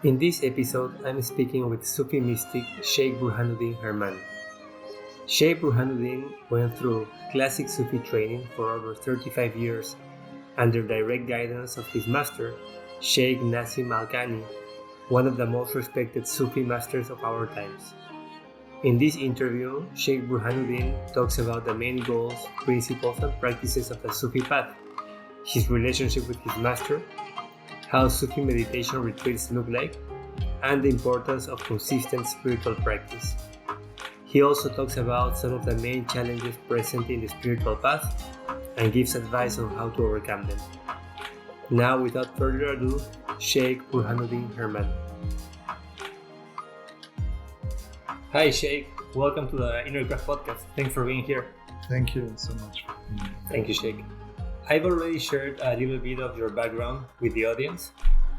In this episode, I'm speaking with Sufi mystic Shaykh Burhanuddin Herman. Shaykh Burhanuddin went through classic Sufi training for over 35 years under direct guidance of his master, Shaykh Nazim al Haqqani, one of the most respected Sufi masters of our times. In this interview, Shaykh Burhanuddin talks about the main goals, principles, and practices of the Sufi path, his relationship with his master, how Sufi meditation retreats look like, and the importance of consistent spiritual practice. He also talks about some of the main challenges present in the spiritual path and gives advice on how to overcome them. Now, without further ado, Shaykh Burhanuddin Herman. Hi Shaykh, welcome to the Inner Craft podcast. Thanks for being here. Thank you so much. Thank you, Shaykh. I've already shared a little bit of your background with the audience,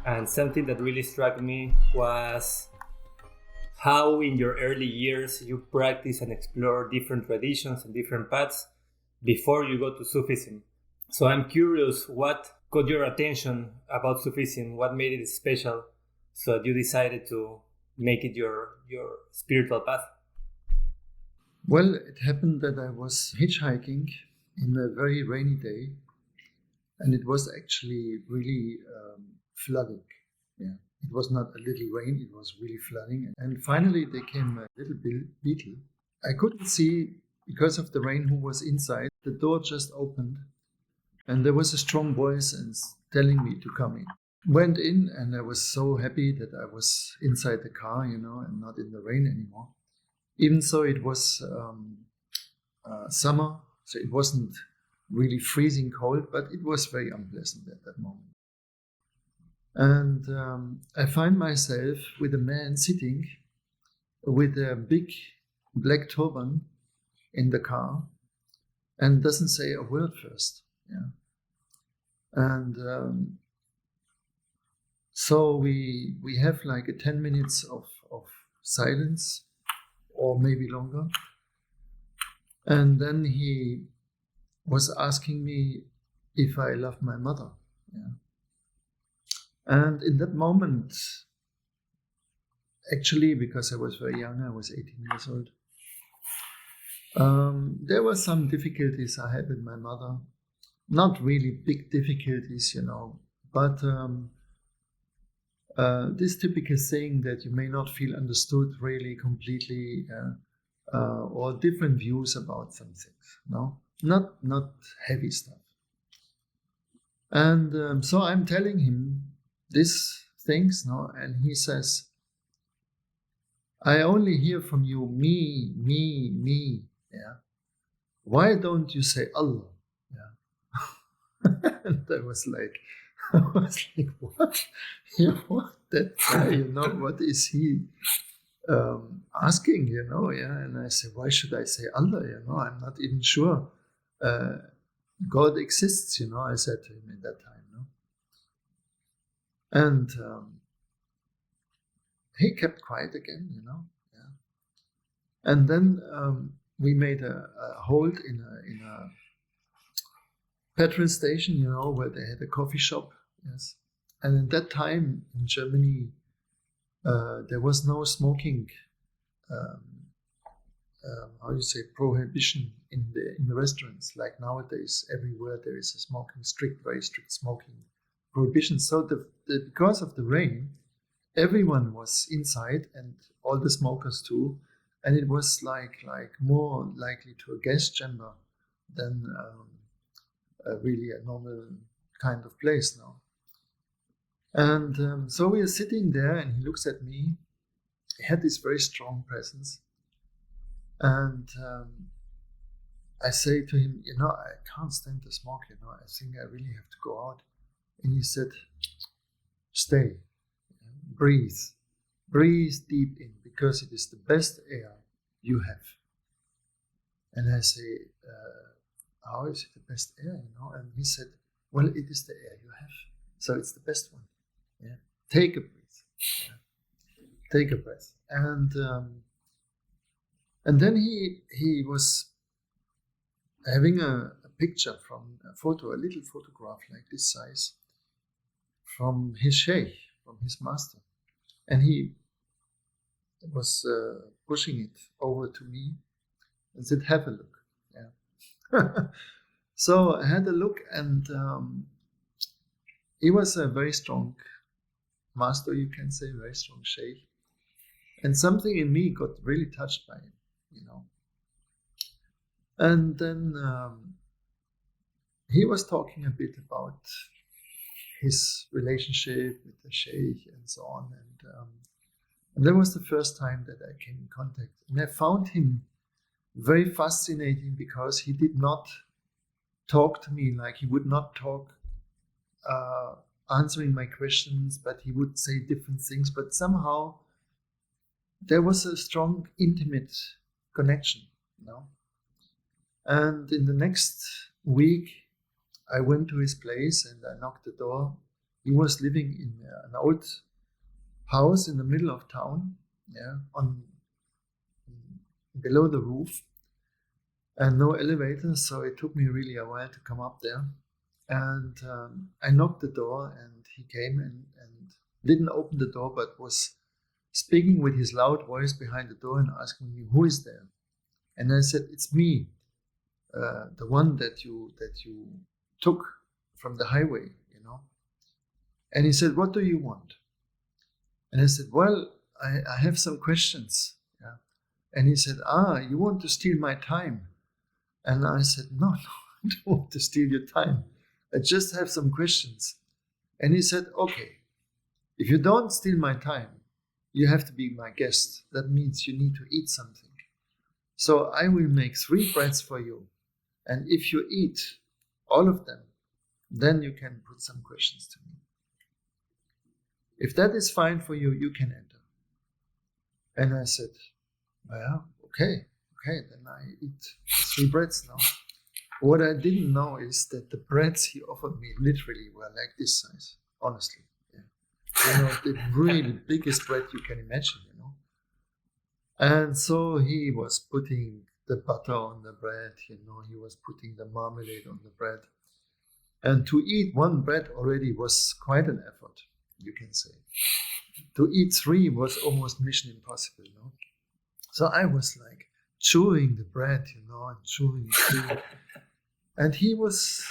and something that really struck me was how in your early years you practice and explore different traditions and different paths before you go to Sufism. So I'm curious, what caught your attention about Sufism? What made it special so that you decided to make it your spiritual path? Well, it happened that I was hitchhiking in a very rainy day, and it was actually really flooding. Yeah, it was not a little rain; it was really flooding. And finally, there came a little beetle. I couldn't see because of the rain who was inside. The door just opened, and there was a strong voice and telling me to come in. Went in, and I was so happy that I was inside the car, and not in the rain anymore. Even so, it was summer, so it wasn't really freezing cold, but it was very unpleasant at that moment. And I find myself with a man sitting with a big black turban in the car and doesn't say a word first. Yeah. And so we have like a 10 minutes of silence, or maybe longer. And then he was asking me if I love my mother. Yeah. And in that moment, actually, because I was very young, I was 18 years old, there were some difficulties I had with my mother. Not really big difficulties, but this typical saying that you may not feel understood really completely, or different views about some things, not heavy stuff. And so I'm telling him these things, and he says, I only hear from you me, yeah. Why don't you say Allah? Yeah. And I was like, what? What? That guy, what is he asking, yeah? And I said, why should I say Allah? I'm not even sure God exists, I said to him at that time, And he kept quiet again, yeah. And then we made a halt in a petrol station, where they had a coffee shop, yes. And at that time in Germany, there was no smoking, prohibition in the restaurants. Like nowadays, everywhere there is a very strict smoking prohibition. So because of the rain, everyone was inside, and all the smokers too, and it was like more likely to a gas chamber than really a normal kind of place now. And so we are sitting there, and he looks at me. He had this very strong presence, and I say to him, I can't stand the smoke. I think I really have to go out. And he said, stay, breathe deep in, because it is the best air you have. And I say, how is it the best air? And he said, well, it is the air you have, so it's the best one. Yeah, take a breath. Yeah. Take a breath. And then he was having a picture from a little photograph like this size, from his sheikh, from his master. And he was pushing it over to me and said, have a look. Yeah. So I had a look, and he was a very strong master, you can say, very strong sheikh. And something in me got really touched by him, you know. And then he was talking a bit about his relationship with the sheikh and so on. And that was the first time that I came in contact. And I found him very fascinating because he did not talk to me like he would not talk answering my questions, but he would say different things. But somehow there was a strong, intimate connection, you know. And in the next week, I went to his place and I knocked the door. He was living in an old house in the middle of town, yeah, on below the roof, and no elevator. So it took me really a while to come up there. And I knocked the door, and he came and didn't open the door, but was speaking with his loud voice behind the door and asking me, "Who is there?" And I said, "It's me, the one that you took from the highway, you know." And he said, "What do you want?" And I said, "Well, I have some questions." Yeah. And he said, "You want to steal my time?" And I said, no, I don't want to steal your time. I just have some questions. And he said, "Okay, if you don't steal my time, you have to be my guest. That means you need to eat something. So I will make 3 breads for you. And if you eat all of them, then you can put some questions to me. If that is fine for you, you can enter." And I said, "Well, okay, then I eat 3 breads now." What I didn't know is that the breads he offered me literally were like this size, honestly. Yeah. You know, the really biggest bread you can imagine, you know. And so he was putting the butter on the bread, you know, he was putting the marmalade on the bread. And to eat 1 bread already was quite an effort, you can say. To eat 3 was almost mission impossible, you know. So I was like chewing the bread, you know, and chewing it. And he was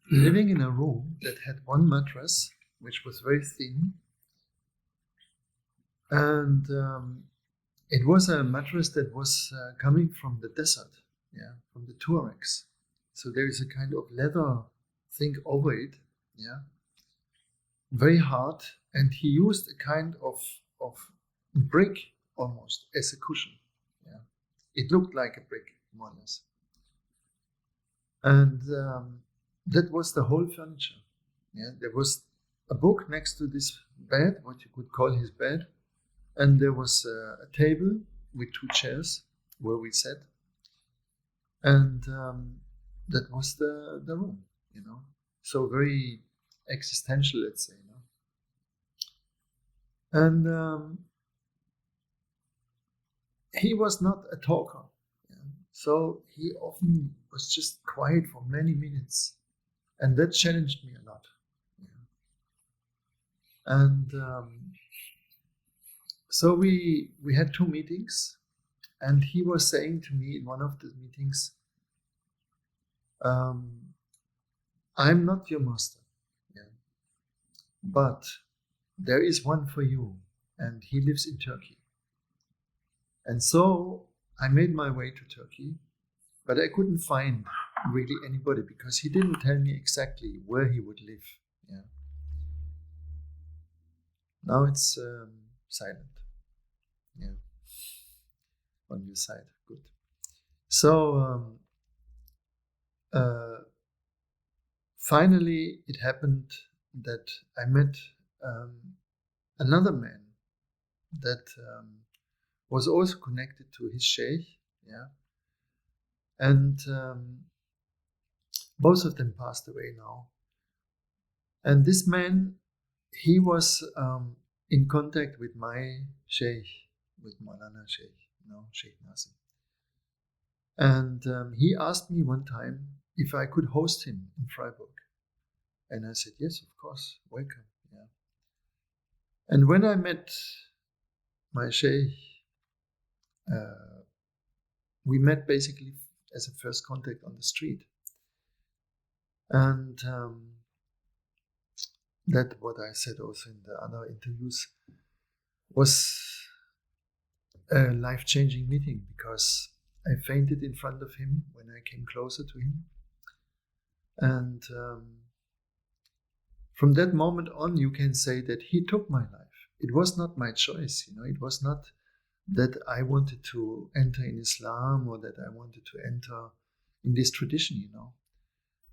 living in a room that had 1 mattress, which was very thin. And it was a mattress that was coming from the desert, yeah, from the Tuaregs. So there is a kind of leather thing over it, yeah, very hard. And he used a kind of brick almost as a cushion. Yeah, it looked like a brick, more or less. And that was the whole furniture. Yeah, there was a book next to this bed, what you could call his bed, and there was a table with 2 chairs where we sat, and that was the room, you know. So very existential, let's say, you know. And he was not a talker, yeah? So he often was just quiet for many minutes, and that challenged me a lot. Yeah? And so we had 2 meetings, and he was saying to me in one of the meetings, "I'm not your master, yeah, but there is one for you, and he lives in Turkey." And so I made my way to Turkey, but I couldn't find really anybody because he didn't tell me exactly where he would live. Yeah. Now it's silent. Yeah. On your side, good. So finally, it happened that I met another man that was also connected to his sheikh, yeah, and both of them passed away now. And this man, he was in contact with my sheikh, with Maulana Sheikh, Shaykh Nazim. And he asked me one time if I could host him in Freiburg. And I said, yes, of course, welcome. Yeah. And when I met my Shaykh, we met basically as a first contact on the street. And that, what I said also in the other interviews, was a life-changing meeting, because I fainted in front of him when I came closer to him. And from that moment on, you can say that he took my life. It was not my choice, it was not that I wanted to enter in Islam or that I wanted to enter in this tradition,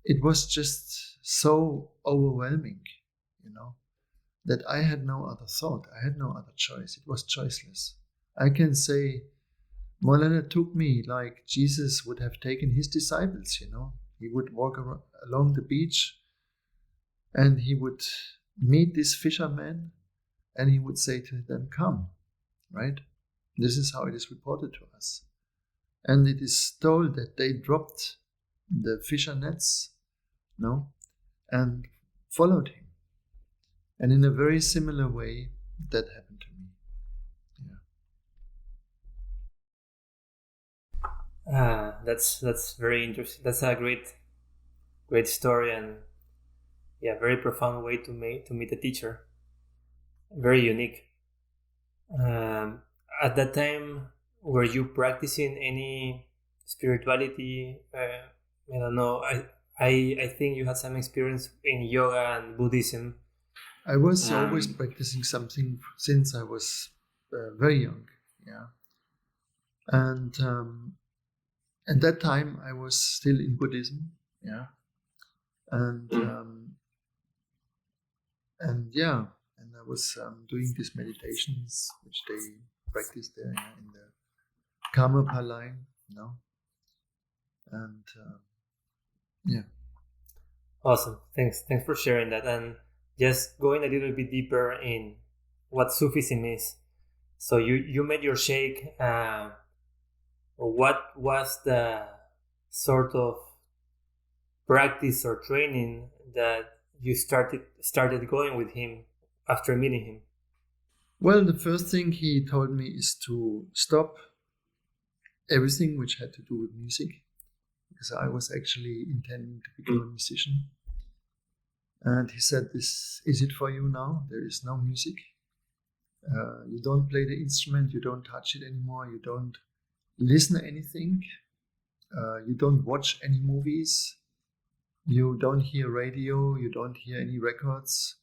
It was just so overwhelming, that I had no other thought. I had no other choice. It was choiceless. I can say Maulana took me like Jesus would have taken his disciples, He would walk along the beach and he would meet this fisherman and he would say to them, come, right? This is how it is reported to us. And it is told that they dropped the fisher nets, and followed him. And in a very similar way, that happened to me. That's very interesting. That's a great story, and very profound way to meet a teacher. Very unique. At that time, were you practicing any spirituality? I don't know. I think you had some experience in yoga and Buddhism. I was always practicing something since I was very young. And at that time, I was still in Buddhism. And I was doing these meditations which they practice there in the Karmapa line, and Awesome. Thanks for sharing that. And just going a little bit deeper in what Sufism is. So you met your Shaykh. What was the sort of practice or training that you started going with him after meeting him? Well, the first thing he told me is to stop everything which had to do with music, because I was actually intending to become a musician. And he said, "This is it for you now? There is no music. You don't play the instrument, you don't touch it anymore, you don't listen to anything, you don't watch any movies, you don't hear radio, you don't hear any records.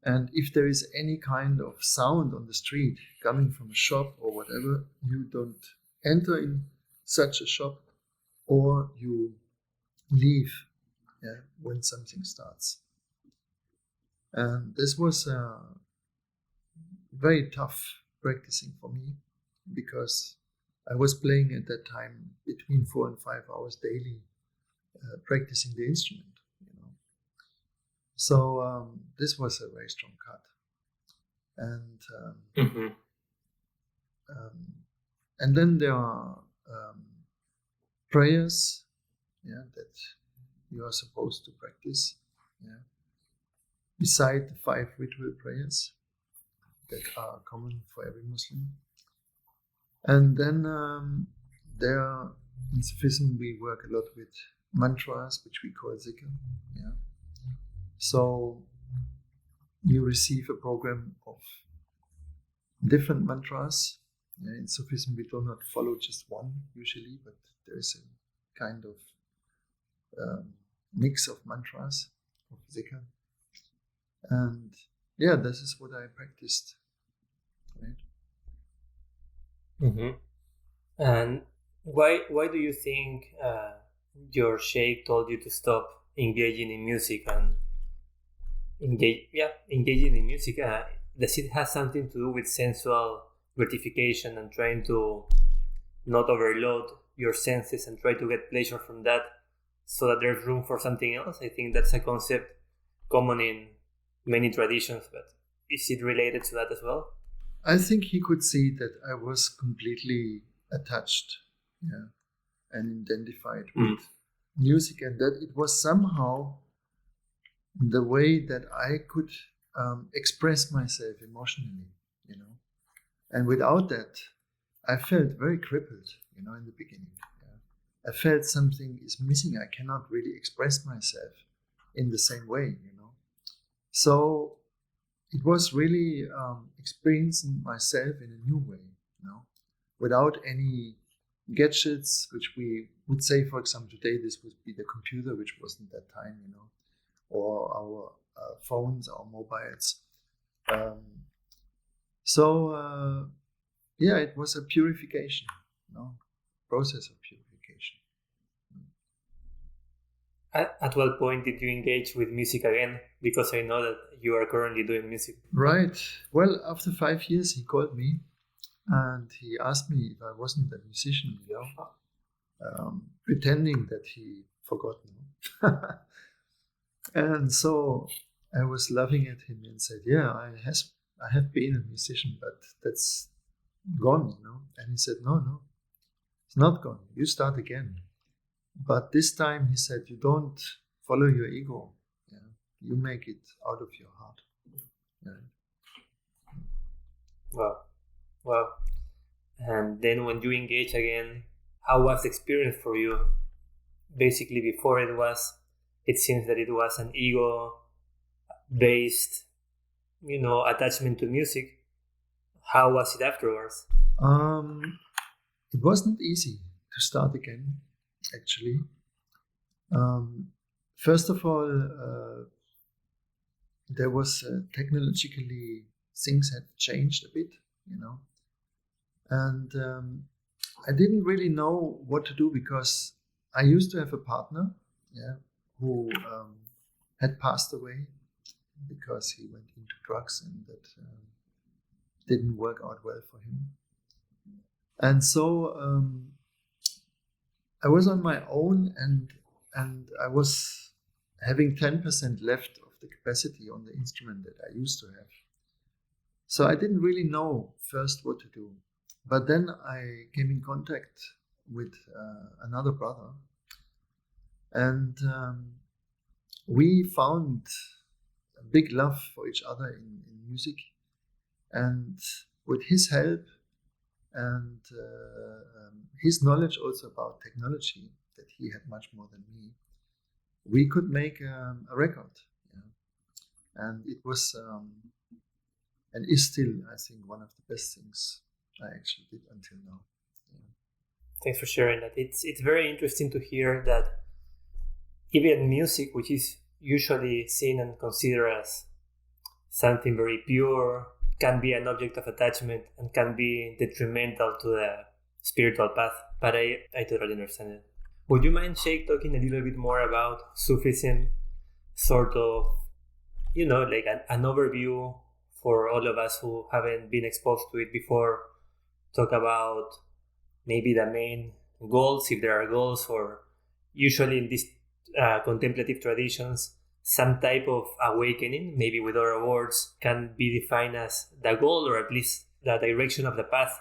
And if there is any kind of sound on the street coming from a shop or whatever, you don't enter in such a shop, or you leave when something starts." And this was very tough practicing for me, because I was playing at that time between 4 and 5 hours daily, practicing the instrument. So this was a very strong cut. And and then there are prayers, that you are supposed to practice, beside the 5 ritual prayers that are common for every Muslim. And then there in Sufism we work a lot with mantras, which we call zikr. So you receive a program of different mantras. In Sufism we do not follow just one usually, but there is a kind of mix of mantras, of zikr. And this is what I practiced. Right? And why do you think your Shaykh told you to stop engaging in music and engaging in music? Does it have something to do with sensual gratification and trying to not overload your senses and try to get pleasure from that, so that there's room for something else? I think that's a concept common in many traditions, but is it related to that as well? I think he could see that I was completely attached, and identified with music, and that it was somehow the way that I could express myself emotionally, you know. And without that, I felt very crippled, you know, in the beginning. Yeah. I felt something is missing. I cannot really express myself in the same way, you know. So it was really experiencing myself in a new way, you know, without any gadgets, which we would say, for example, today this would be the computer, which wasn't that time, you know, or our phones, our mobiles. Yeah, it was a purification, you know, process of purification. At what point did you engage with music again? Because I know that you are currently doing music. Right. Well, after 5 years, he called me and he asked me if I wasn't a musician, you know, pretending that he forgot me. And so I was laughing at him and said, "Yeah, I have been a musician, but that's gone, you know." And he said, "No, it's not gone. You start again. But this time," he said, "you don't follow your ego. Yeah? You make it out of your heart." Yeah. Wow. And then when you engage again, how was the experience for you? Basically, before it seems that it was an ego-based, you know, attachment to music. How was it afterwards? It wasn't easy to start again, actually. First of all, there was technologically things had changed a bit, you know, and I didn't really know what to do because I used to have a partner, yeah, who had passed away because he went into drugs and that didn't work out well for him. And so I was on my own and I was having 10% left of the capacity on the instrument that I used to have. So I didn't really know first what to do. But then I came in contact with another brother, and we found a big love for each other in music. And with his help and his knowledge also about technology, that he had much more than me, we could make a record. Yeah? And it was and is still, I think, one of the best things I actually did until now. Yeah. Thanks for sharing that. It's very interesting to hear that even music, which is usually seen and considered as something very pure, can be an object of attachment and can be detrimental to the spiritual path. But I totally understand it. Would you mind, Sheikh, talking a little bit more about Sufism, sort of, you know, like an overview for all of us who haven't been exposed to it before? Talk about maybe the main goals, if there are goals, or usually in these contemplative traditions, some type of awakening, maybe with other words, can be defined as the goal or at least the direction of the path.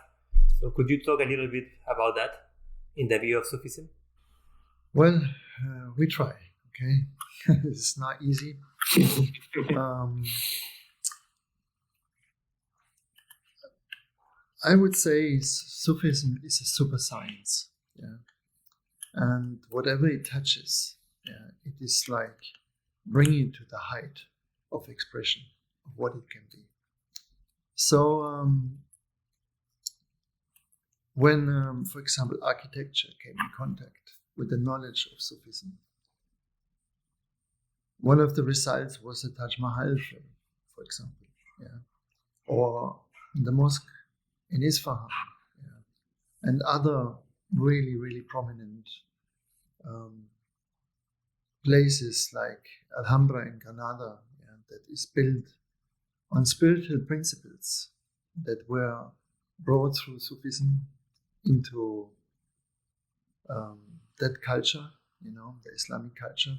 So could you talk a little bit about that in the view of Sufism? Well, we try, okay? It's not easy. I would say Sufism is a super science, yeah. And whatever it touches, yeah, it is like bringing it to the height of expression of what it can be. So when, for example, architecture came in contact with the knowledge of Sufism, one of the results was the Taj Mahal film, for example, yeah, or the mosque in Isfahan, yeah, and other really, really prominent places like Alhambra in Granada, yeah, that is built on spiritual principles that were brought through Sufism into that culture, you know, the Islamic culture.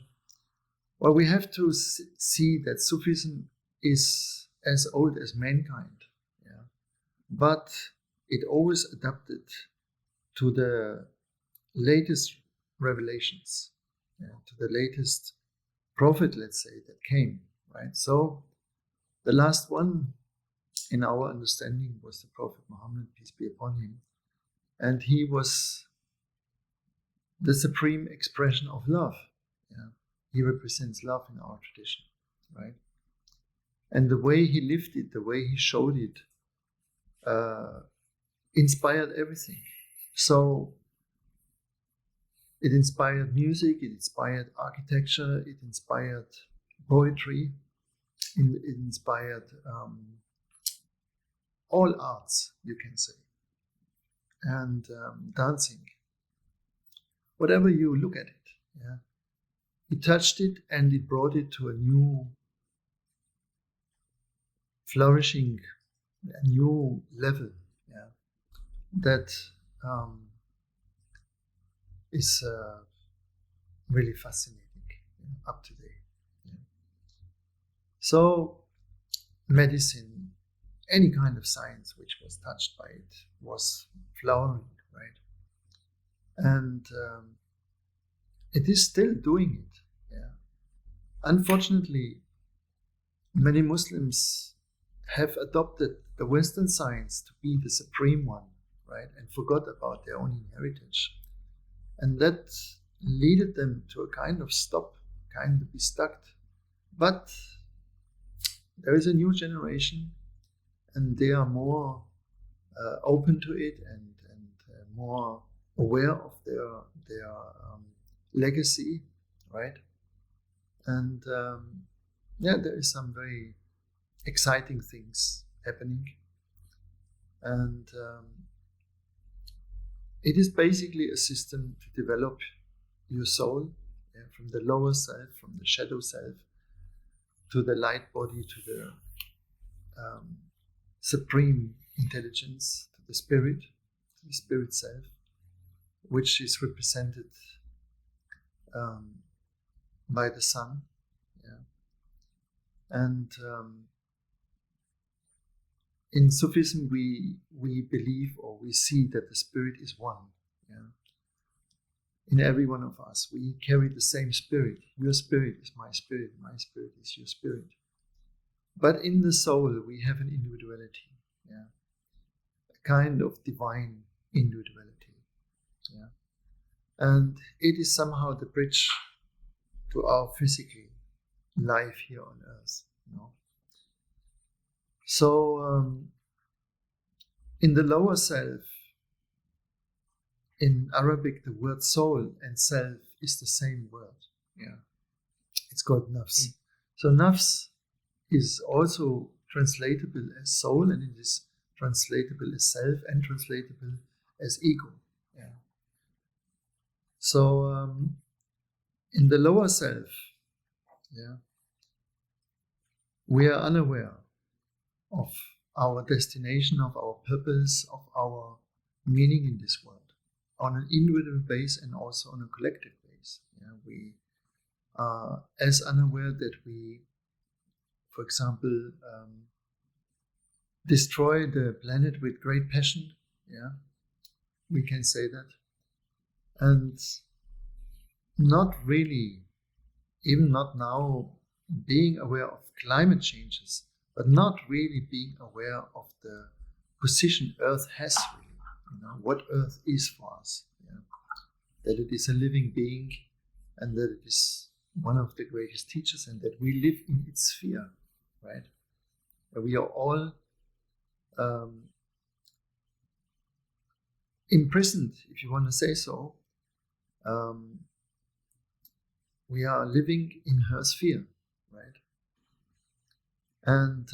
Well, we have to see that Sufism is as old as mankind, yeah, but it always adapted to the latest revelations, yeah, to the latest prophet, let's say, that came, right? So The last one in our understanding was the Prophet Muhammad, peace be upon him. And he was the supreme expression of love. Yeah. He represents love in our tradition, right? And the way he lived it, the way he showed it, inspired everything. So it inspired music, it inspired architecture, it inspired poetry, it inspired all arts, you can say, and dancing. Whatever you look at it, yeah, it touched it and it brought it to a new flourishing, a new level, yeah, that is really fascinating, up to date. Yeah. So medicine, any kind of science which was touched by it was flowering, right? And it is still doing it. Yeah. Unfortunately, many Muslims have adopted the Western science to be the supreme one, right? And forgot about their own heritage. And that led them to a kind of stop, kind of be stuck. But there is a new generation, and they are more open to it and more aware of their legacy, right? And there is some very exciting things happening, and it is basically a system to develop your soul, from the lower self, from the shadow self, to the light body, to the supreme intelligence, to the spirit self, which is represented by the sun. Yeah. And in Sufism, we believe, or we see, that the spirit is one. Yeah. In every one of us, we carry the same spirit. Your spirit is my spirit is your spirit. But in the soul, we have an individuality, yeah, a kind of divine individuality, yeah, and it is somehow the bridge to our physical life here on earth, you know. So in the lower self, in Arabic, the word soul and self is the same word, yeah. It's called nafs. So nafs is also translatable as soul, and it is translatable as self and translatable as ego. Yeah. So in the lower self, yeah, we are unaware of our destination, of our purpose, of our meaning in this world, on an individual base and also on a collective base. Yeah. We are as unaware that we, for example, destroy the planet with great passion. Yeah, we can say that. And not really, even not now, being aware of climate changes, but not really being aware of the position Earth has, really, you know, what Earth is for us. Yeah? That it is a living being, and that it is one of the greatest teachers, and that we live in its sphere, right? We are all imprisoned, if you want to say so. We are living in her sphere, right? And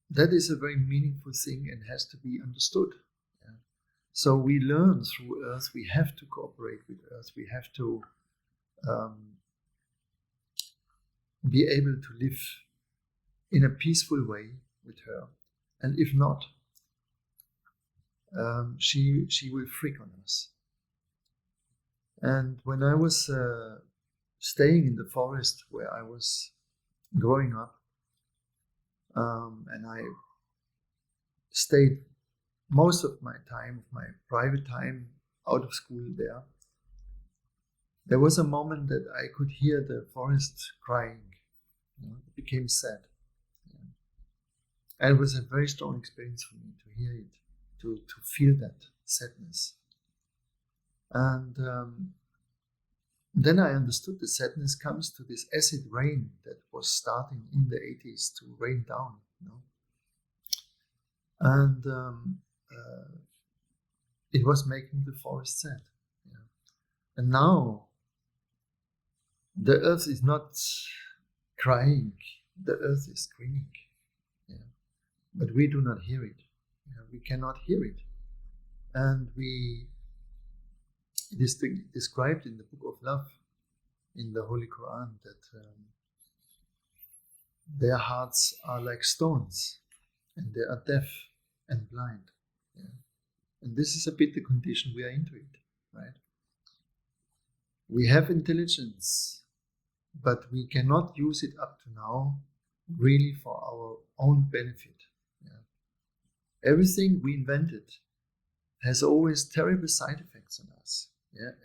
that is a very meaningful thing and has to be understood. Yeah? So we learn through Earth. We have to cooperate with Earth. We have to be able to live in a peaceful way with her. And if not, she will freak on us. And when I was staying in the forest where I was growing up, and I stayed most of my time, my private time, out of school there was a moment that I could hear the forest crying. You know, it became sad. And it was a very strong experience for me to hear it, to feel that sadness. And then I understood the sadness comes to this acid rain that was starting in the 80s to rain down, And it was making the forest sad. And now the earth is not crying, the earth is screaming. But we do not hear it. We cannot hear it. And it is described in the Book of Love, in the Holy Quran, that their hearts are like stones, and they are deaf and blind. And this is a bit the condition we are into it, right? We have intelligence, but we cannot use it up to now really for our own benefit. Everything we invented has always terrible side effects on us,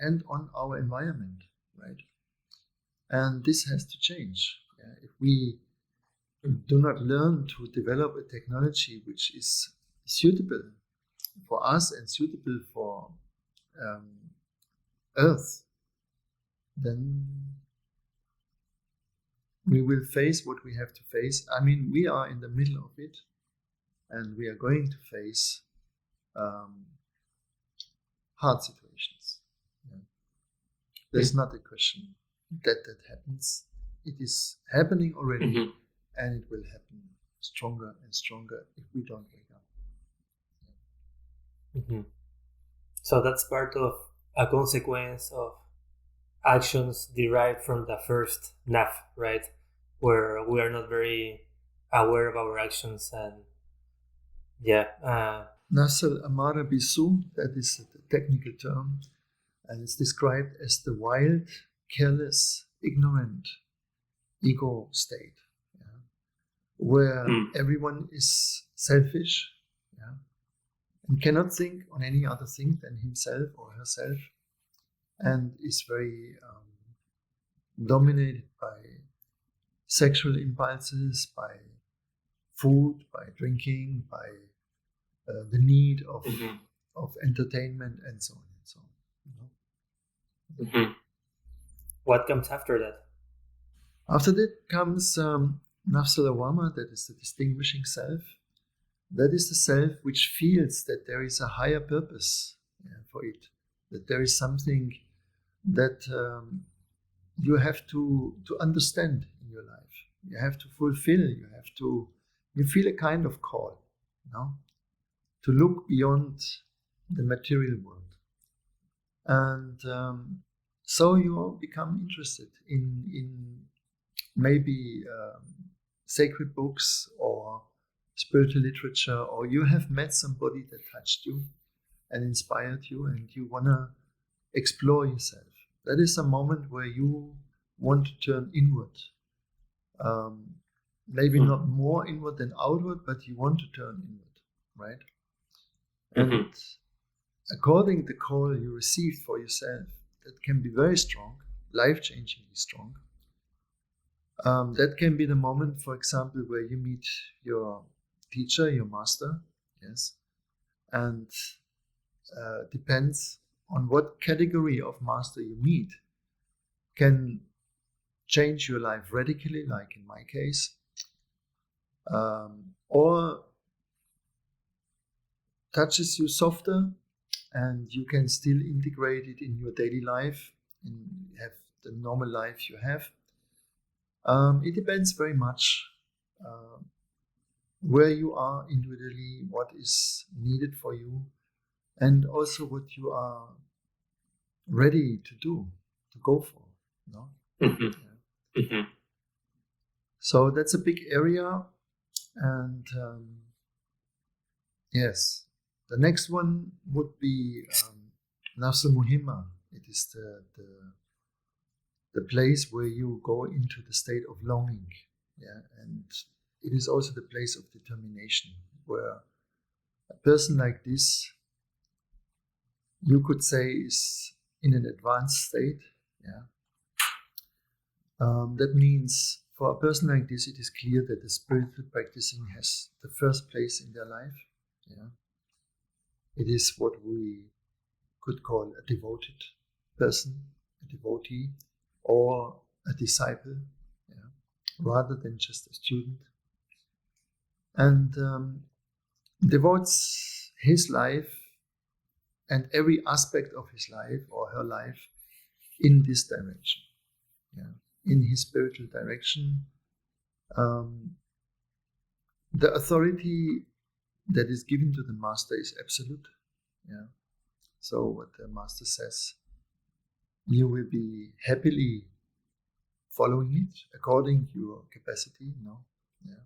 and on our environment, right? And this has to change. If we do not learn to develop a technology which is suitable for us and suitable for Earth, then we will face what we have to face. I mean, we are in the middle of it, and we are going to face hard situations. There's not a question that happens. It is happening already, and it will happen stronger and stronger if we don't wake up. So that's part of a consequence of actions derived from the first naf, right? Where we are not very aware of our actions, and Nasal Amara Bisu, that is the technical term, and it's described as the wild, careless, ignorant ego state, where everyone is selfish, and cannot think on any other thing than himself or herself, and is very dominated by sexual impulses, by food, by drinking, by the need of entertainment, and so on and so on. What comes after that? After that comes Nafs al-Lawwama, that is the distinguishing self. That is the self which feels that there is a higher purpose for it, that there is something that you have to understand in your life. You have to fulfill, you feel a kind of call, to look beyond the material world. And so you become interested in maybe sacred books or spiritual literature, or you have met somebody that touched you and inspired you, and you want to explore yourself. That is a moment where you want to turn inward. Maybe not more inward than outward, but you want to turn inward, right? And according to the call you received for yourself, that can be very strong, life-changingly strong. That can be the moment, for example, where you meet your teacher, your master, and depends on what category of master you meet, can change your life radically, like in my case, or touches you softer, and you can still integrate it in your daily life and have the normal life you have. It depends very much where you are individually, what is needed for you, and also what you are ready to do, to go for. So that's a big area, and the next one would be Nafs al-Muhimma. It is the place where you go into the state of longing, and it is also the place of determination, where a person like this, you could say, is in an advanced state. That means for a person like this, it is clear that the spiritual practicing has the first place in their life. Yeah. It is what we could call a devoted person, a devotee, or a disciple, yeah, rather than just a student. And devotes his life and every aspect of his life or her life in this direction, yeah, in his spiritual direction. The authority that is given to the master is absolute. Yeah. So what the master says, you will be happily following it according to your capacity. No. Yeah.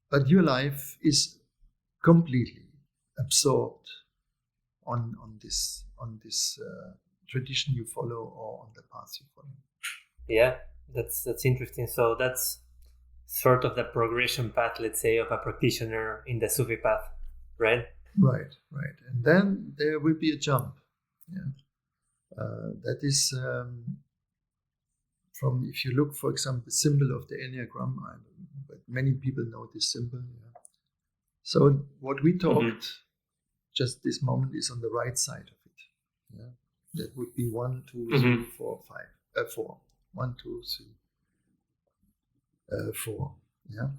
But your life is completely absorbed on this tradition you follow or on the path you follow. Yeah, that's interesting. So that's sort of the progression path, let's say, of a practitioner in the Sufi path, right? Right. And then there will be a jump. Yeah. That is from, if you look, for example, the symbol of the Enneagram, but many people know this symbol. Yeah. So what we talked just this moment is on the right side of it. Yeah. That would be 1, 2, 3, 4, 5, 4. 1, 2, 3, 4. Yeah.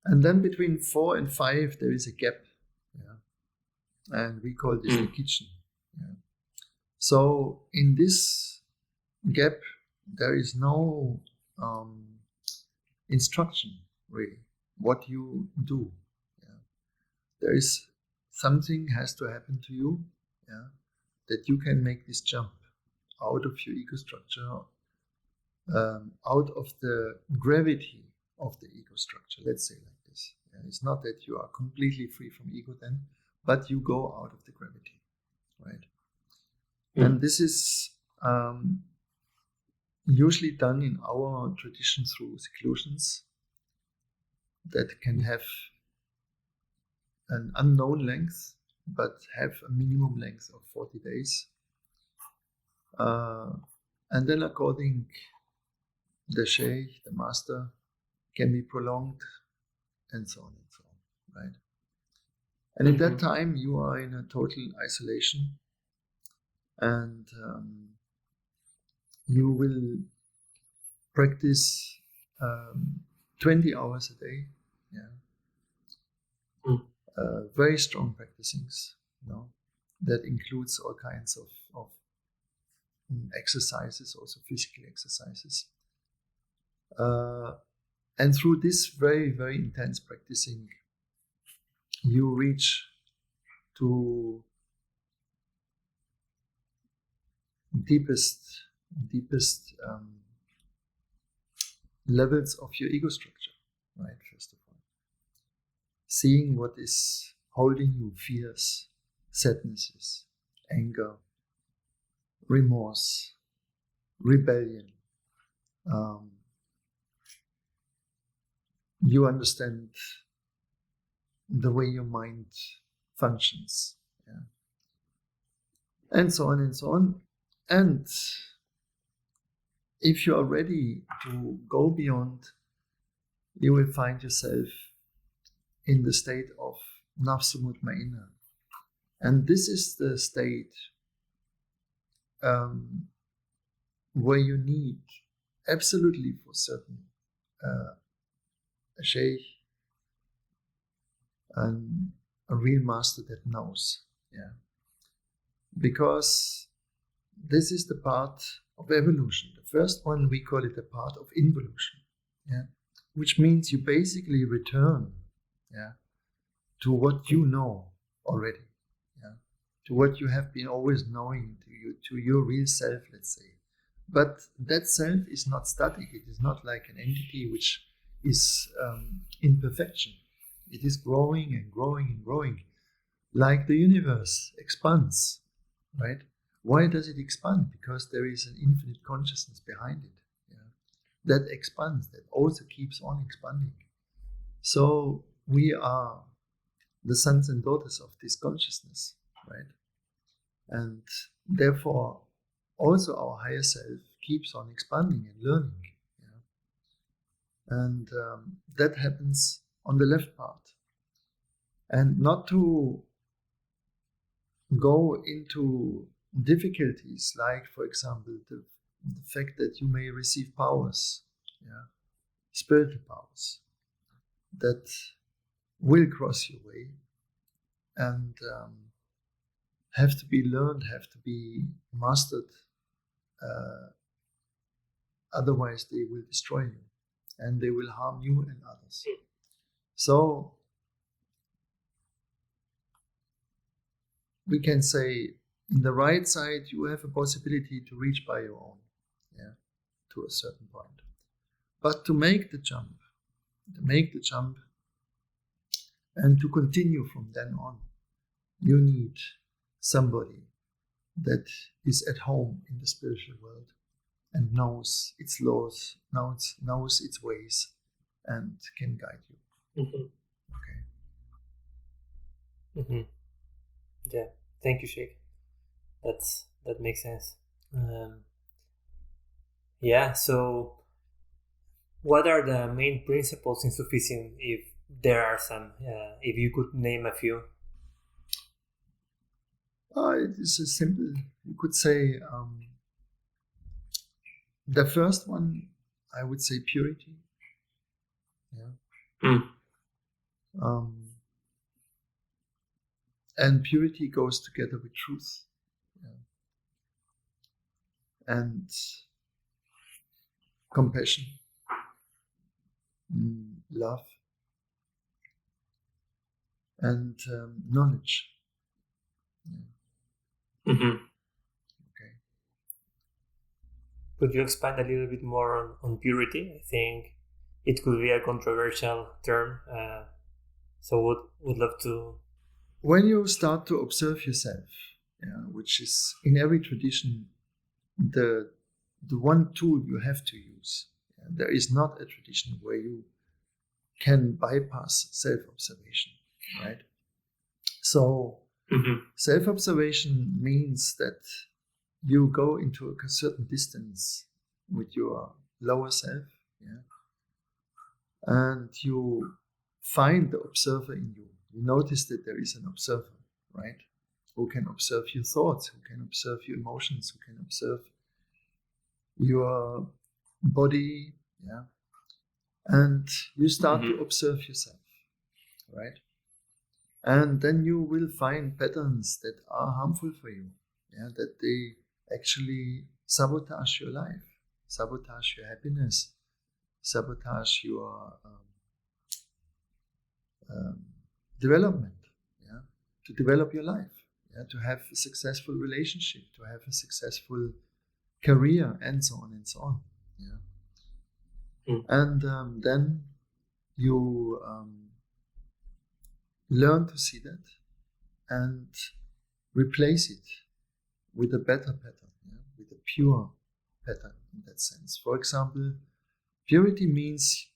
And then between 4 and 5 there is a gap. Yeah. And we call this the kitchen. Yeah. So in this gap there is no instruction really what you do. Yeah. There is something has to happen to you, yeah, that you can make this jump out of your ego structure, out of the gravity of the ego structure, let's say like this. Yeah. It's not that you are completely free from ego then, but you go out of the gravity, right? And this is usually done in our tradition through seclusions that can have an unknown length, but have a minimum length of 40 days. And then according the Shaykh, the master, can be prolonged and so on, right? And in that time you are in a total isolation, and you will practice 20 hours a day. Yeah. Very strong practicings, you know, that includes all kinds of exercises, also physical exercises. And through this very, very intense practicing, you reach to deepest levels of your ego structure, right? First of all, seeing what is holding you, fears, sadnesses, anger, remorse, rebellion. You understand the way your mind functions, yeah, and so on and so on. And if you are ready to go beyond, you will find yourself in the state of nafsu mutmainna. And this is the state where you need absolutely for certain a sheikh and a real master that knows, yeah, because this is the part of evolution. The first one, we call it the part of involution, yeah, which means you basically return, yeah, to what you know already, yeah, to what you have been always knowing, to your real self, let's say. But that self is not static. It is not like an entity which is in perfection. It is growing and growing and growing, like the universe expands, right? Why does it expand? Because there is an infinite consciousness behind it, yeah, that expands, that also keeps on expanding. So we are the sons and daughters of this consciousness, right? And therefore, also our higher self keeps on expanding and learning. Yeah? And that happens on the left part. And not to go into difficulties like, for example, the fact that you may receive powers, spiritual powers, that will cross your way and have to be learned, have to be mastered. Otherwise, they will destroy you and they will harm you and others. So we can say, in the right side, you have a possibility to reach by your own, to a certain point. But to make the jump, and to continue from then on, you need somebody that is at home in the spiritual world and knows its laws, knows its ways, and can guide you. Okay. Mm-hmm. Yeah. Thank you, Sheikh. That makes sense. So what are the main principles in Sufism, if there are some, if you could name a few? It is a simple, you could say, the first one, I would say purity. And purity goes together with truth. And compassion, love, and knowledge. Mm-hmm. Okay. Could you expand a little bit more on purity? I think it could be a controversial term, so would love to. When you start to observe yourself, which is in every tradition the one tool you have to use. There is not a tradition where you can bypass self-observation, right? So self-observation means that you go into a certain distance with your lower self, and you find the observer in you. You notice that there is an observer, right? Who can observe your thoughts, who can observe your emotions, who can observe your body, and you start to observe yourself, right? And then you will find patterns that are harmful for you, that they actually sabotage your life, sabotage your happiness, sabotage your development, to develop your life, to have a successful relationship, to have a successful career, and so on and so on. And then you learn to see that and replace it with a better pattern, with a pure pattern in that sense. For example, purity means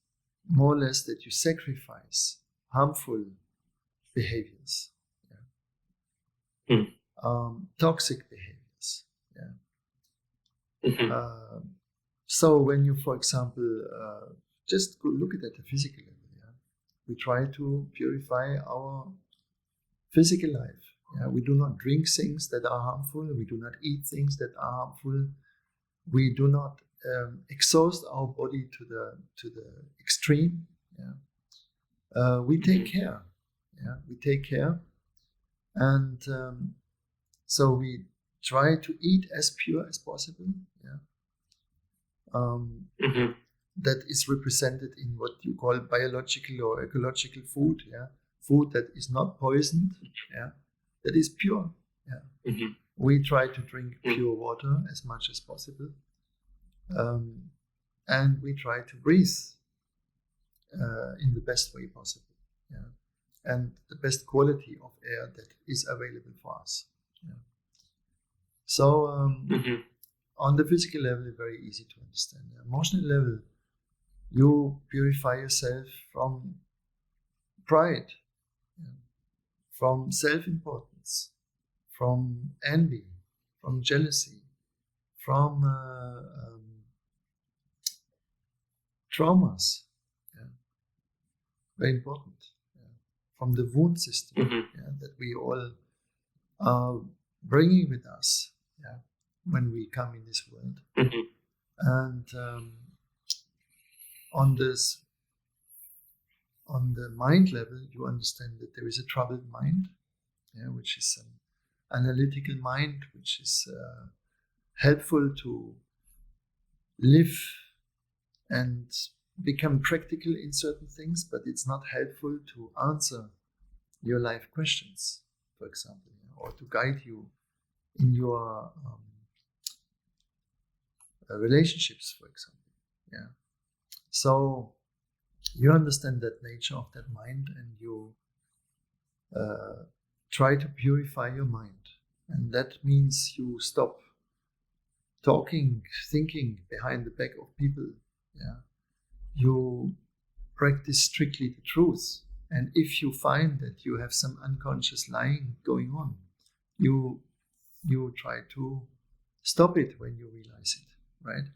more or less that you sacrifice harmful behaviors, toxic behaviors. So when you, for example, just look at it at the physical level, we try to purify our physical life. We do not drink things that are harmful. We do not eat things that are harmful. We do not exhaust our body to the extreme. We take care. We take care, and so we try to eat as pure as possible. That is represented in what you call biological or ecological food. Food that is not poisoned. That is pure. We try to drink pure water as much as possible, and we try to breathe in the best way possible, and the best quality of air that is available for us. So on the physical level, it's very easy to understand. The emotional level, you purify yourself from pride, from self-importance, from envy, from jealousy, from traumas, very important, from the wound system Mm-hmm. that we all are bringing with us when we come in this world. Mm-hmm. And on the mind level, you understand that there is a troubled mind, which is an analytical mind, which is helpful to live and become practical in certain things, but it's not helpful to answer your life questions, for example, or to guide you in your relationships, for example. So you understand that nature of that mind, and you try to purify your mind. And that means you stop talking, thinking behind the back of people. You practice strictly the truth. And if you find that you have some unconscious lying going on, you try to stop it when you realize it, right?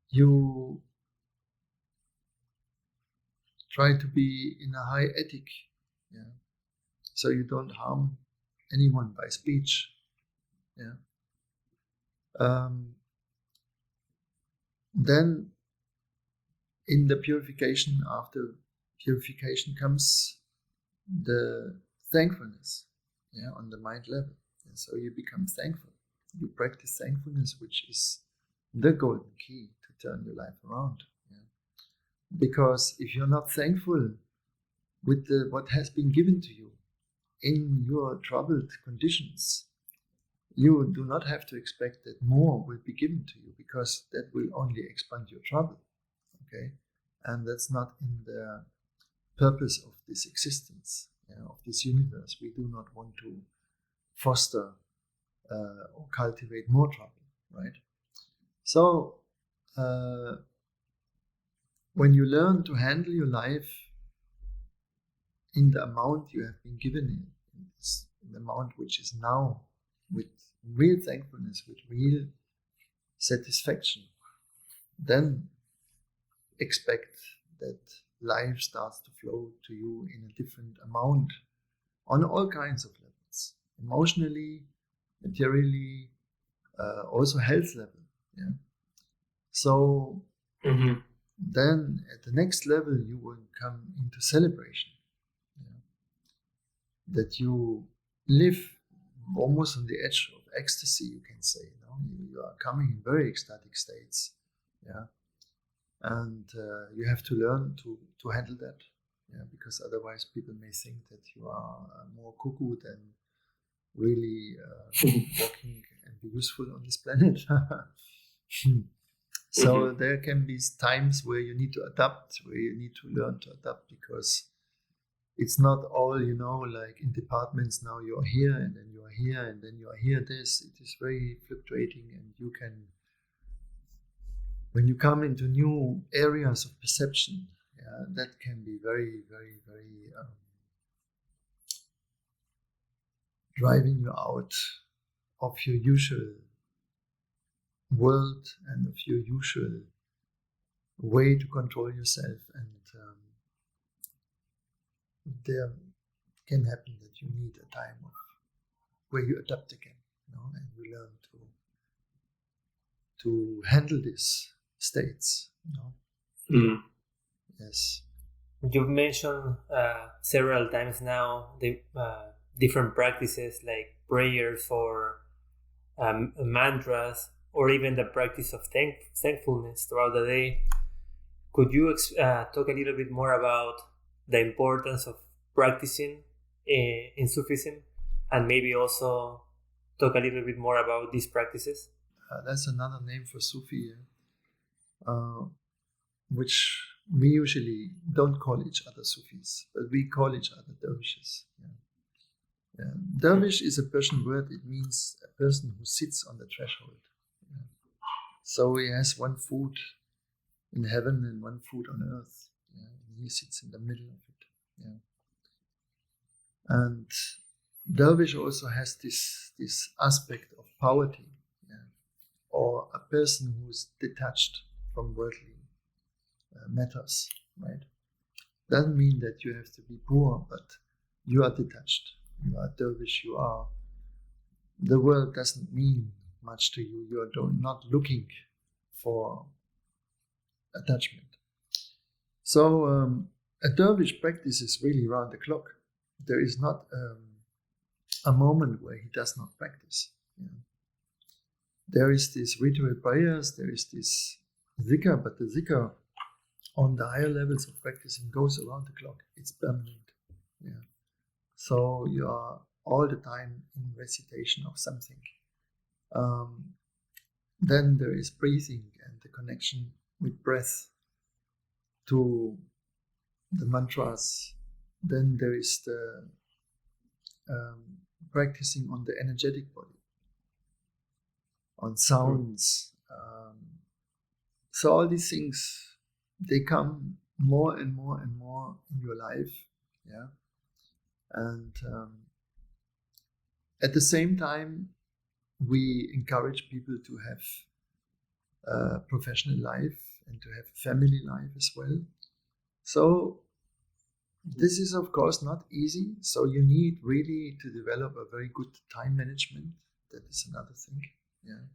You try to be in a high ethic, so you don't harm anyone by speech. Then in the purification, after purification comes the thankfulness, on the mind level. And so you become thankful. You practice thankfulness, which is the golden key to turn your life around. Because if you're not thankful with what has been given to you in your troubled conditions, you do not have to expect that more will be given to you, because that will only expand your trouble. Okay? And that's not in the purpose of this existence, of this universe. We do not want to foster or cultivate more trouble, right? So when you learn to handle your life in the amount you have been given, in the amount which is now, with real thankfulness, with real satisfaction, then expect that life starts to flow to you in a different amount on all kinds of levels, emotionally, materially, also health level. So then at the next level you will come into celebration, that you live almost on the edge of ecstasy, you can say. You are coming in very ecstatic states, and you have to learn to handle that, because otherwise people may think that you are more cuckoo than really walking and be useful on this planet. So there can be times where you need to adapt, where you need to learn to adapt, because it's not all, like in departments, now you're here and then you're here and then you're here. It is very fluctuating, and you can, when you come into new areas of perception, that can be very, very, very driving you out of your usual world and of your usual way to control yourself. And there can happen that you need a time where you adapt again, and you learn to handle these states. Yes. You've mentioned several times now the different practices like prayers or mantras, or even the practice of thankfulness throughout the day. Could you talk a little bit more about the importance of practicing in Sufism, and maybe also talk a little bit more about these practices? That's another name for Sufi, which we usually don't call each other Sufis, but we call each other dervishes. Dervish is a Persian word. It means a person who sits on the threshold. So he has one foot in heaven and one foot on earth. And he sits in the middle of it. And dervish also has this aspect of poverty, or a person who is detached from worldly matters, right? Doesn't mean that you have to be poor, but you are detached. You are dervish. You are. The world doesn't mean much to you. You are not looking for attachment. So a dervish practice is really round the clock. There is not a moment where he does not practice. There is this ritual prayers, there is this zikr, but the zikr on the higher levels of practicing goes around the clock. It's permanent. Yeah. So you are all the time in recitation of something. Then there is breathing and the connection with breath to the mantras. Then there is the practicing on the energetic body, on sounds. So all these things, they come more and more and more in your life. Yeah. And at the same time, we encourage people to have a professional life and to have a family life as well. So this is, of course, not easy. So you need really to develop a very good time management. That is another thing. Yeah.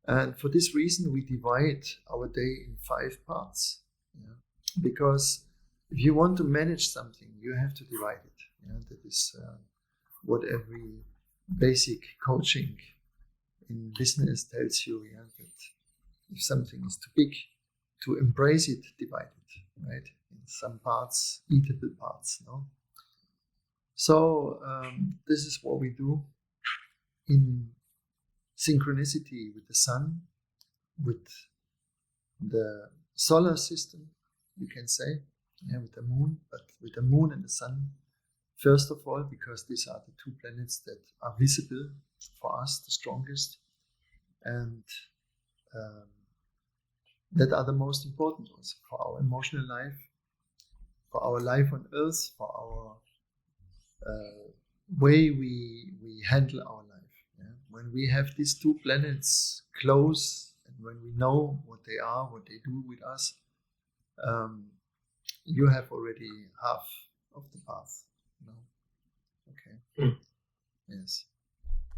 And for this reason, we divide our day in 5 parts. Yeah. Because if you want to manage something, you have to divide it. Yeah. That is what every basic coaching in business tells you. Yeah, that if something is too big, to embrace it, divide it, right? In some parts, eatable parts, no? So this is what we do in synchronicity with the sun, with the solar system, you can say, yeah, with the moon, but with the moon and the sun, first of all, because these are the 2 planets that are visible for us, the strongest, and that are the most important also for our emotional life, for our life on earth, for our way we handle our life. Yeah? When we have these 2 planets close, and when we know what they are, what they do with us, you have already half of the path. No? Okay. Yes.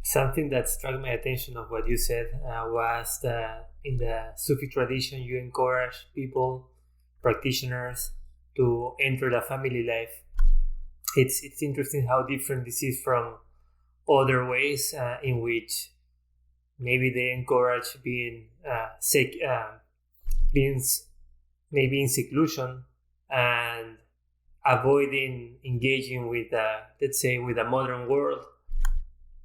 Something that struck my attention of what you said was that in the Sufi tradition, you encourage people, practitioners, to enter the family life. It's interesting how different this is from other ways in which maybe they encourage being maybe in seclusion and avoiding engaging with let's say with the modern world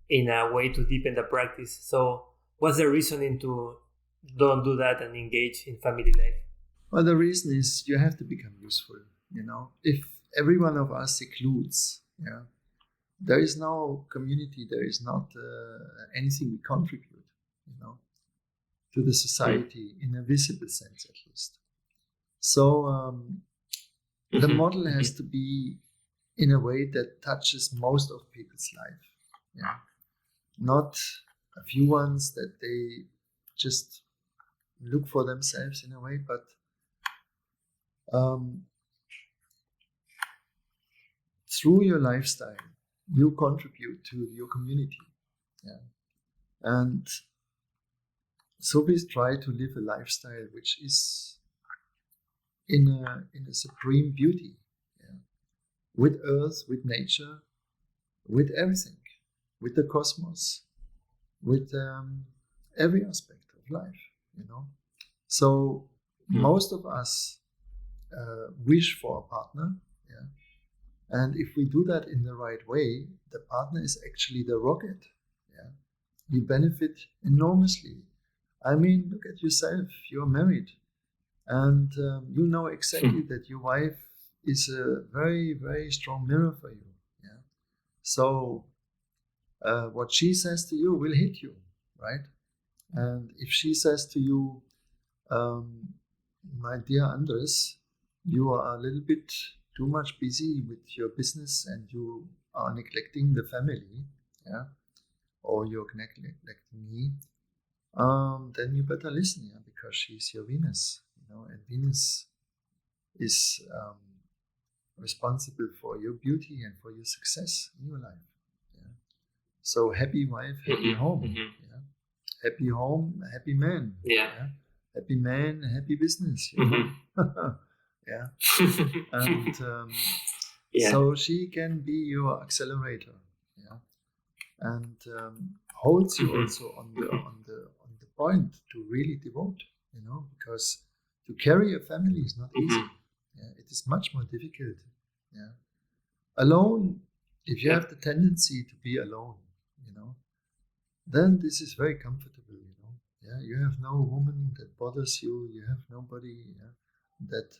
in a way to deepen the practice. So what's the reasoning to don't do that and engage in family life? Well, the reason is you have to become useful. If every one of us secludes, yeah, there is no community, there is not anything we contribute, to the society in a visible sense, at least. So the model has to be in a way that touches most of people's life. Yeah, not a few ones that they just look for themselves in a way, but through your lifestyle, you contribute to your community. Yeah. And Sufis try to live a lifestyle which is in a supreme beauty, yeah, with earth, with nature, with everything, with the cosmos, with every aspect of life, So most of us wish for a partner, yeah. And if we do that in the right way, the partner is actually the rocket. Yeah, you benefit enormously. I mean, look at yourself. You're married, and you know exactly that your wife is a very, very strong mirror for you. Yeah. So what she says to you will hit you, right? And if she says to you, my dear Andres, you are a little bit too much busy with your business and you are neglecting the family, yeah, or you're neglecting me, then you better listen, yeah, because she's your Venus, and Venus is responsible for your beauty and for your success in your life. Yeah? So happy wife, happy home. Yeah? Happy home, happy man. Yeah. Yeah? Happy man, happy business. You know? Yeah. And so she can be your accelerator. Yeah. And holds you also on the point to really devote. You know, because to carry a family is not easy. Yeah, it is much more difficult. Yeah, alone, if you have the tendency to be alone, you know, then this is very comfortable. You know, yeah, you have no woman that bothers you. You have nobody that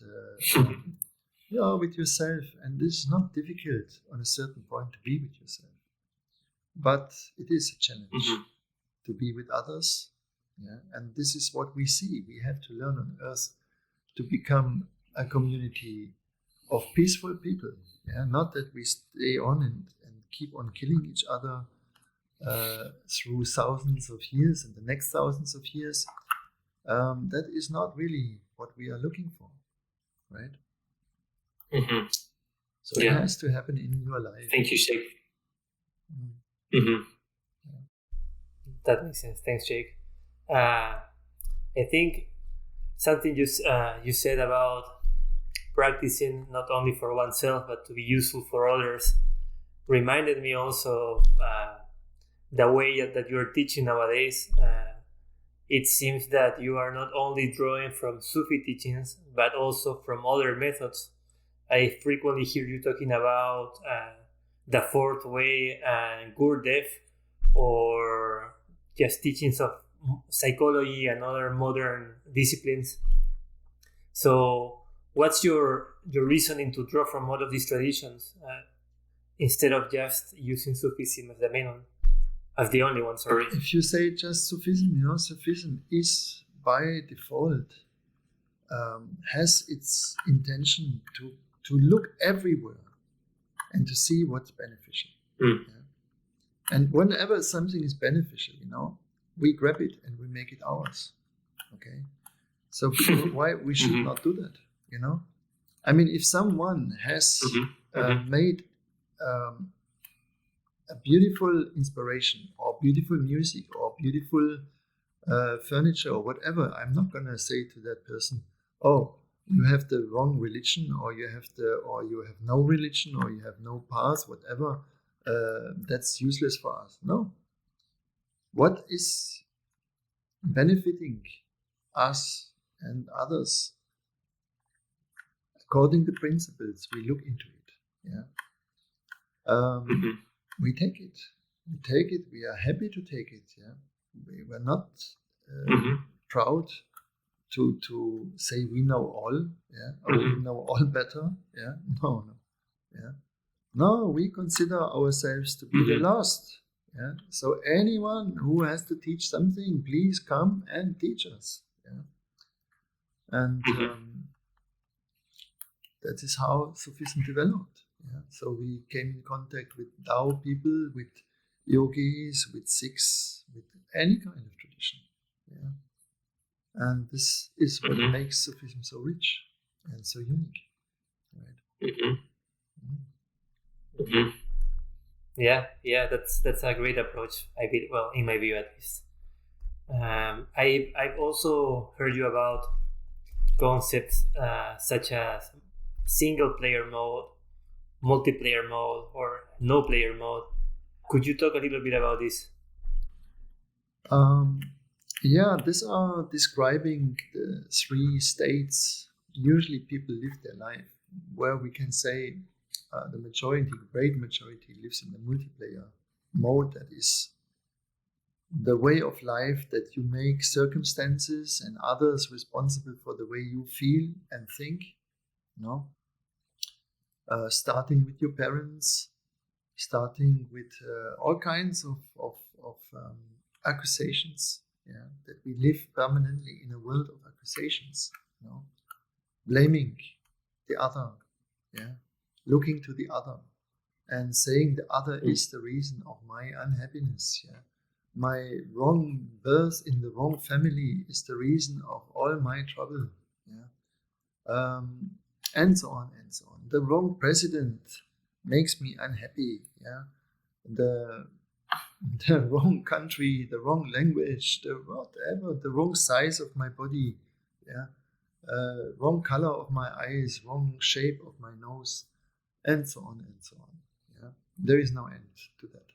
you are with yourself, and this is not difficult on a certain point to be with yourself, but it is a challenge to be with others. Yeah, and this is what we see. We have to learn on earth to become a community of peaceful people. Yeah, not that we stay on and keep on killing each other through thousands of years and the next thousands of years. That is not really what we are looking for, right? So it has to happen in your life. Thank you, Shaykh. That makes sense. Thanks, Shaykh. I think something you said about practicing not only for oneself but to be useful for others reminded me also of the way that you're teaching nowadays. It seems that you are not only drawing from Sufi teachings but also from other methods. I frequently hear you talking about the fourth way and Gurdjieff, or just teachings of psychology and other modern disciplines. So what's your reasoning to draw from all of these traditions instead of just using Sufism as the main one, as the only one? Sorry. If you say just Sufism, you know, Sufism is by default has its intention to look everywhere and to see what's beneficial. Yeah? And whenever something is beneficial, you know, we grab it and we make it ours. Okay, so why we should not do that? You know, I mean, if someone has made a beautiful inspiration or beautiful music or beautiful furniture or whatever, I'm not gonna say to that person, "Oh, you have the wrong religion, or you have no religion, or you have no path, whatever. That's useless for us." No. What is benefiting us and others according to principles, we look into it. Yeah. We take it. We take it. We are happy to take it. Yeah. We're not proud to say we know all. Yeah. Or we know all better. Yeah. No. Yeah. No, we consider ourselves to be the last. Yeah. So anyone who has to teach something, please come and teach us. Yeah. And that is how Sufism developed. Yeah. So we came in contact with Tao people, with yogis, with Sikhs, with any kind of tradition. Yeah. And this is what makes Sufism so rich and so unique. Right. Yeah, that's a great approach. In my view at least. I've also heard you about concepts such as single player mode, multiplayer mode, or no player mode. Could you talk a little bit about this? These are describing the three states usually people live their life, where we can say the great majority lives in the multiplayer mode. That is the way of life that you make circumstances and others responsible for the way you feel and think. No, starting with your parents, starting with all kinds of accusations. Yeah, that we live permanently in a world of accusations. No, blaming the other. Yeah. Looking to the other and saying the other is the reason of my unhappiness. Yeah? My wrong birth in the wrong family is the reason of all my trouble. Yeah? and so on and so on. The wrong president makes me unhappy. Yeah, the wrong country, the wrong language, the whatever, the wrong size of my body. Yeah, wrong color of my eyes, wrong shape of my nose, and so on and so on. Yeah, there is no end to that.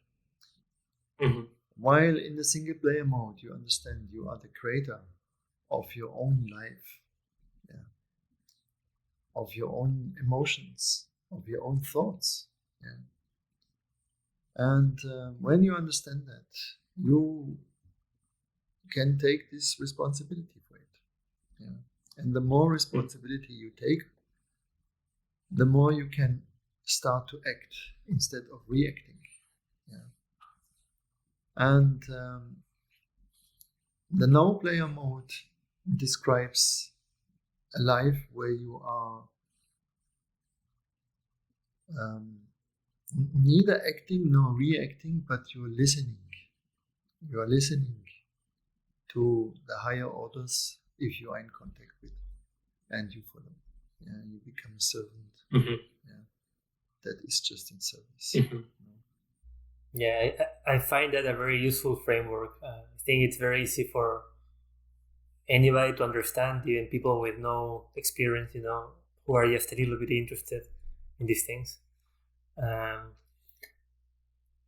Mm-hmm. While in the single player mode, you understand you are the creator of your own life, yeah, of your own emotions, of your own thoughts. Yeah. And when you understand that, you can take this responsibility for it. Yeah. And the more responsibility you take, the more you can start to act instead of reacting. Yeah. And the no player mode describes a life where you are neither acting nor reacting, but you're listening. You are listening to the higher orders if you are in contact with, and you follow. Yeah, you become a servant. Mm-hmm. Yeah, that is just in service. Mm-hmm. Yeah, I find that a very useful framework. I think it's very easy for anybody to understand, even people with no experience, who are just a little bit interested in these things.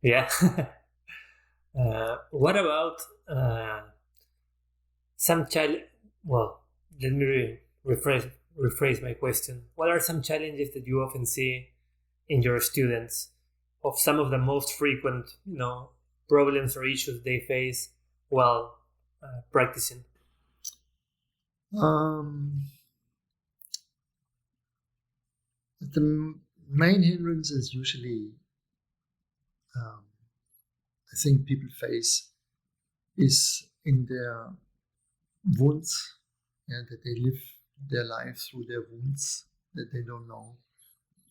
Yeah. What about some child? Well, let me rephrase my question. What are some challenges that you often see in your students of some of the most frequent, problems or issues they face while practicing? The main hindrances usually I think people face is in their wounds, that they live their life through their wounds, that they don't know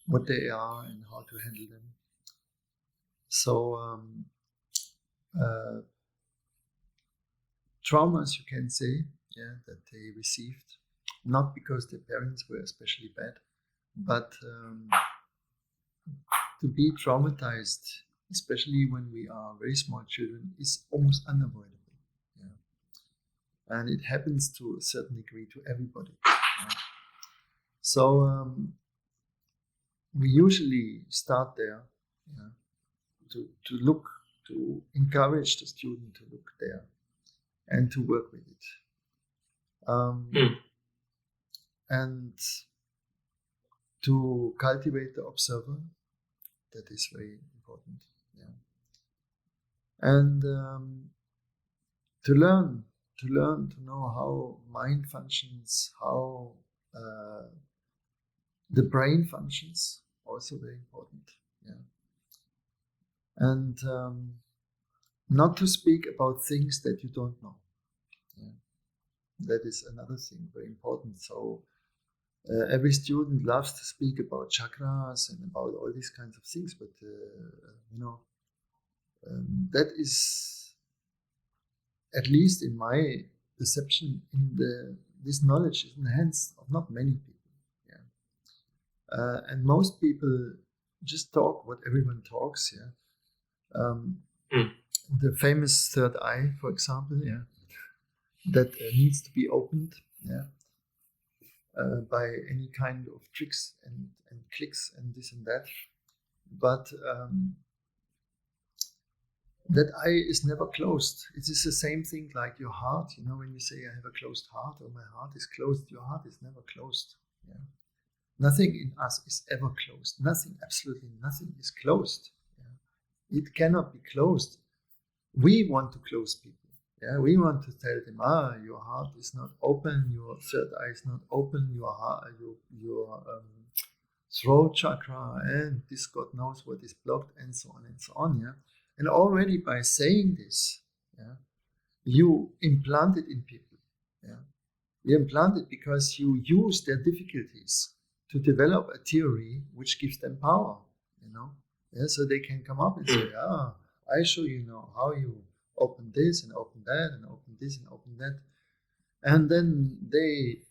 what they are and how to handle them. So traumas, you can say, that they received, not because their parents were especially bad, but to be traumatized, especially when we are very small children, is almost unavoidable. And it happens to a certain degree to everybody. So we usually start there, to look, to encourage the student to look there and to work with it. And to cultivate the observer, that is very important. And to learn to know how mind functions, how the brain functions, also very important. And not to speak about things that you don't know. That is another thing, very important. So every student loves to speak about chakras and about all these kinds of things, but that is, at least in my perception, this knowledge is in the hands of not many people. And most people just talk what everyone talks. The famous third eye, for example, that needs to be opened. By any kind of tricks and clicks and this and that. But that eye is never closed. It is the same thing like your heart. When you say I have a closed heart or my heart is closed, your heart is never closed. Nothing in us is ever closed. Nothing, absolutely nothing is closed. It cannot be closed. We want to close people. We want to tell them, your heart is not open, your third eye is not open, your heart, your throat chakra, and this God knows what is blocked, and so on and so on. And already by saying this, you implant it in people. You implant it because you use their difficulties to develop a theory which gives them power. So they can come up and say, I show you now how you open this and open that and open this and open that. And then they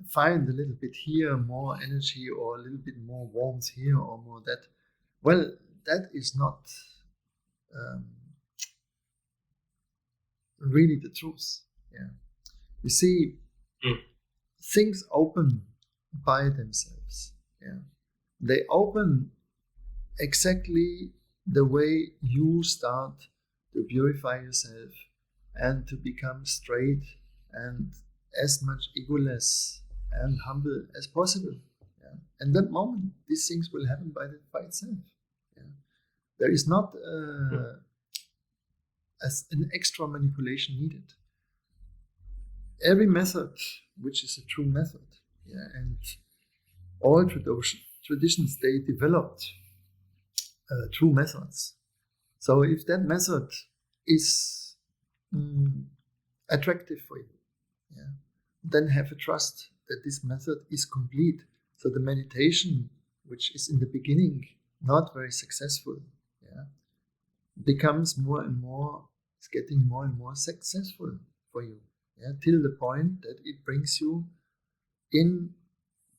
find a little bit here more energy, or a little bit more warmth here, or more that. Well, that is not really the truth. Yeah, you see, things open by themselves. Yeah, they open exactly the way you start to purify yourself and to become straight and as much egoless and humble as possible. Yeah. And that moment, these things will happen by itself. Yeah. There is not as an extra manipulation needed. Every method, which is a true method, yeah, and all traditions, they developed true methods. So if that method is attractive for you, yeah, then have a trust that this method is complete. So the meditation, which is in the beginning not very successful, yeah, becomes more and more, it's getting more and more successful for you, yeah, till the point that it brings you in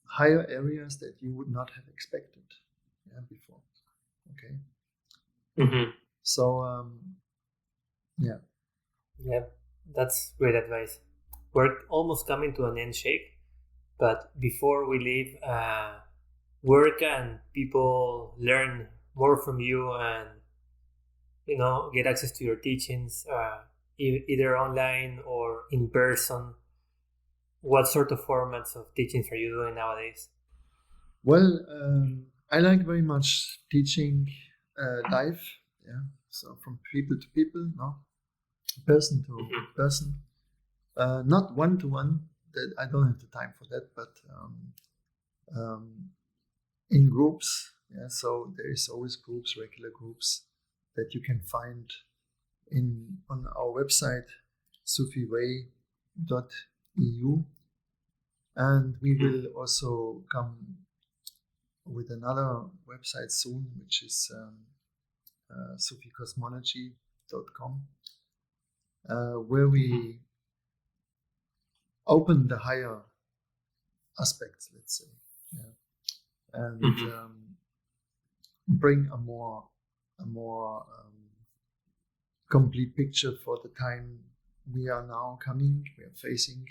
higher areas that you would not have expected, yeah, before. Okay. Mm-hmm. So yeah, that's great advice. We're almost coming to an end, Sheikh, but before we leave, where can people learn more from you and get access to your teachings, either online or in person? What sort of formats of teachings are you doing nowadays? Well, I like very much teaching live, yeah. So from people to people, no, person to person, not one to one. That I don't have the time for that, but in groups, yeah. So there is always groups, regular groups that you can find on our website, sufiway.eu, and we will also come with another website soon, which is suficosmology.com, where we open the higher aspects, let's say, yeah, and bring a more complete picture for the time we are facing,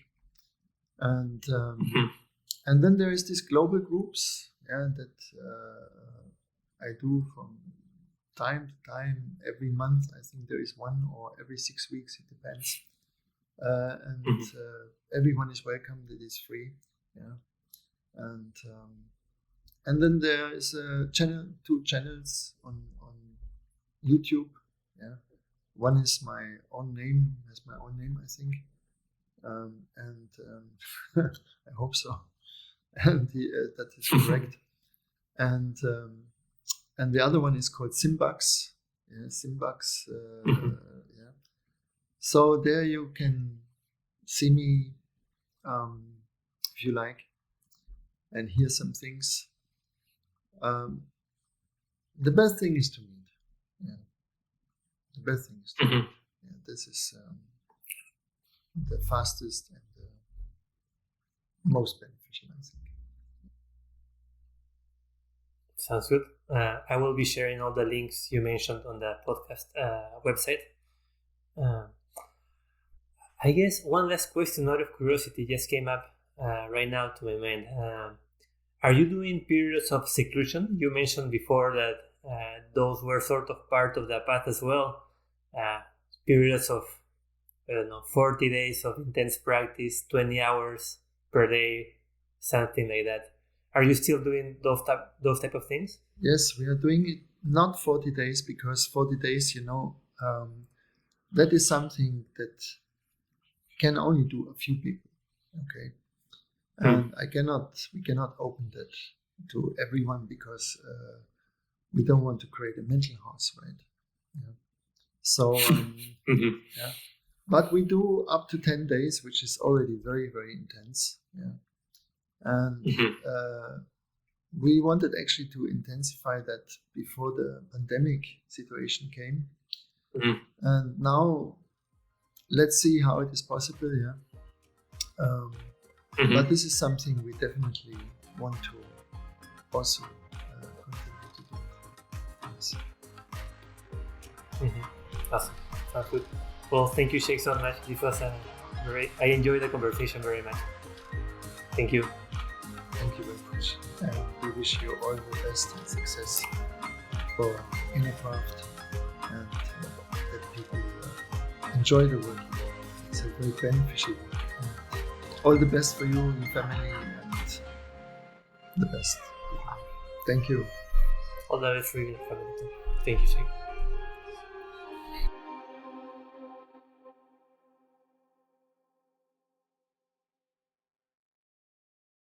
and then there is these global groups, yeah, that I do from time to time. Every month, I think there is one, or every 6 weeks, it depends. And everyone is welcome. It is free, yeah. And then there is two channels on YouTube, yeah. One is my own name, I think, and I hope so, and that is correct. And the other one is called Simbax, yeah, Simbax, yeah. So there you can see me, if you like, and hear some things. The best thing is to meet. Yeah. The best thing is to meet. Yeah, this is the fastest and the most beneficial, I think. Sounds good. I will be sharing all the links you mentioned on the podcast website. I guess one last question out of curiosity just came up right now to my mind. Are you doing periods of seclusion? You mentioned before that those were sort of part of the path as well. Periods of, 40 days of intense practice, 20 hours per day, something like that. Are you still doing those type of things? Yes, we are doing it, not 40 days, because 40 days, that is something that can only do a few people. Okay. And we cannot open that to everyone, because we don't want to create a mental house, right? Yeah. So, yeah. But we do up to 10 days, which is already very, very intense. Yeah. And we wanted actually to intensify that before the pandemic situation came. And now let's see how it is possible, yeah. But this is something we definitely want to also continue to do. Yes. Awesome. Sounds good. Well, thank you, Sheikh, so much. This was I enjoyed the conversation very much. Thank you. Thank you very much. And we wish you all the best and success for inner craft, and that people enjoy the work. It's a very beneficial work. And all the best for you, your family, and the best. Thank you. All the best for your family. Thank you, Sheikh.